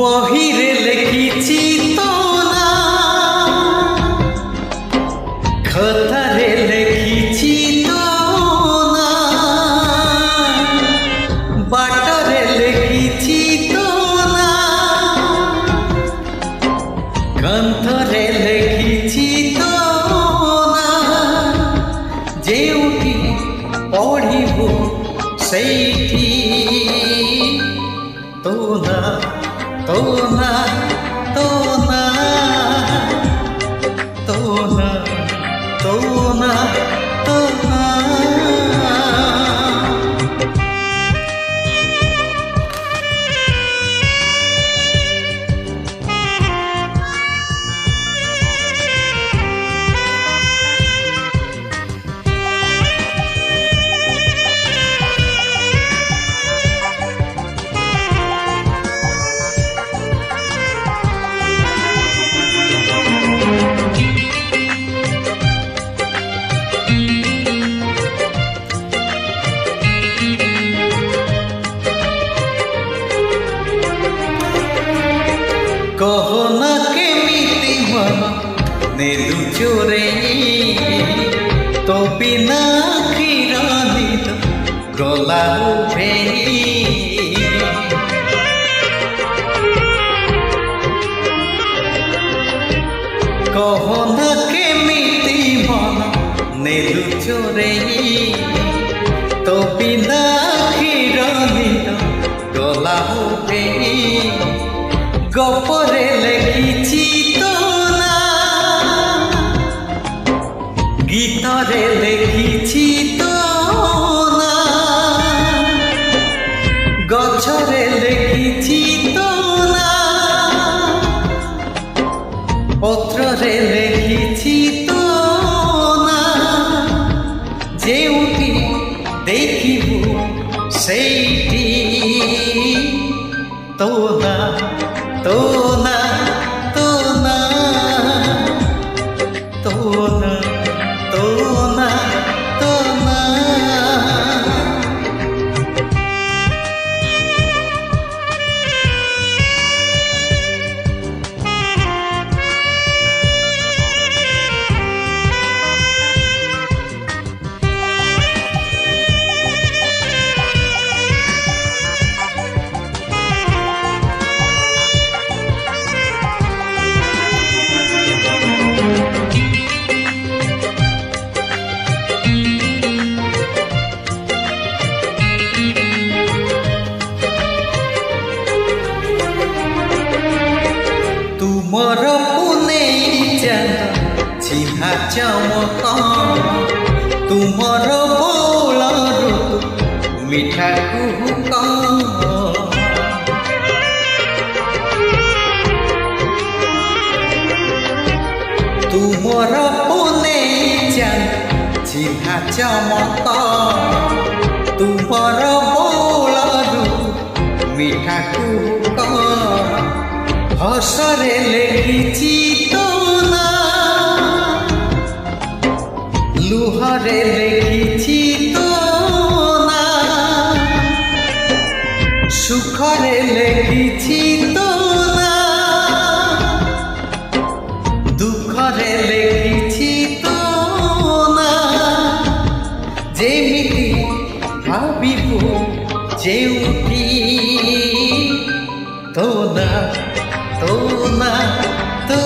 বহিরে লেখিছি তো না, খাতারে লেখিছি তো না, বাটারে লেখিছি তো না, কান্থরে লেখিছি তো না, ଯେଉଁଠି ପଢ଼ିବୁ ସେଇଠି ତୋ ନା ତୋ ନା ତୋ ନା ତୋ ନା ତୋ ନା ତୋ ନା। କହନା କେମିତି ମନ ନେଲୁ ଚୋରେଇ, ତୋ ବିନା ଆଖିର ନିଦ ଗଲା ଉଭେଇ। କହନା କେମିତି ମନ ନେଲୁ ଚୋରେଇ, ତୋ ବିନା ଆଖିର ନିଦ ଗଲା ଉଭେଇ। ଗପରେ ଲେଖିଛି ତୋ ନା, ଗୀତରେ ଲେଖିଛି ତୋ ନା, ଗଛରେ ଲେଖିଛି ତୋ ନା, ପତ୍ରରେ ଲେଖିଛି ତୋ ନା, ଯେଉଁଠି ଦେଖିବୁ ସେଇଠି ତୋ ନା ତୋ ନା ତୋ ନା ତୋ ନା ତୋ ନା ତୋ ନା। ତୁମର ପୁନେଇ ଚାନ୍ଦ ଚିହ୍ନା ଚମକ, ତୁମର ବଉଳ ଋତୁ ମିଠା କୁହୁକ। ତୁମର ପୁନେଇ ଚାନ୍ଦ ଚିହ୍ନା ଚମକ, ତୁମର ବଉଳ ଋତୁ ମିଠା କୁହୁକ। ହସରେ ଲେଖିଛି ତୋ ନା, ଲୁହରେ ଲେଖିଛି ତୋ ନା, ସୁଖରେ ଲେଖିଛି ତୋ ନା, ଦୁଃଖରେ ଲେଖିଛି ତୋ ନା, ଯେମିତି ଭାବିବୁ ଯେଉଁଠି ତୋ ନା ତୋ ନା ତୋ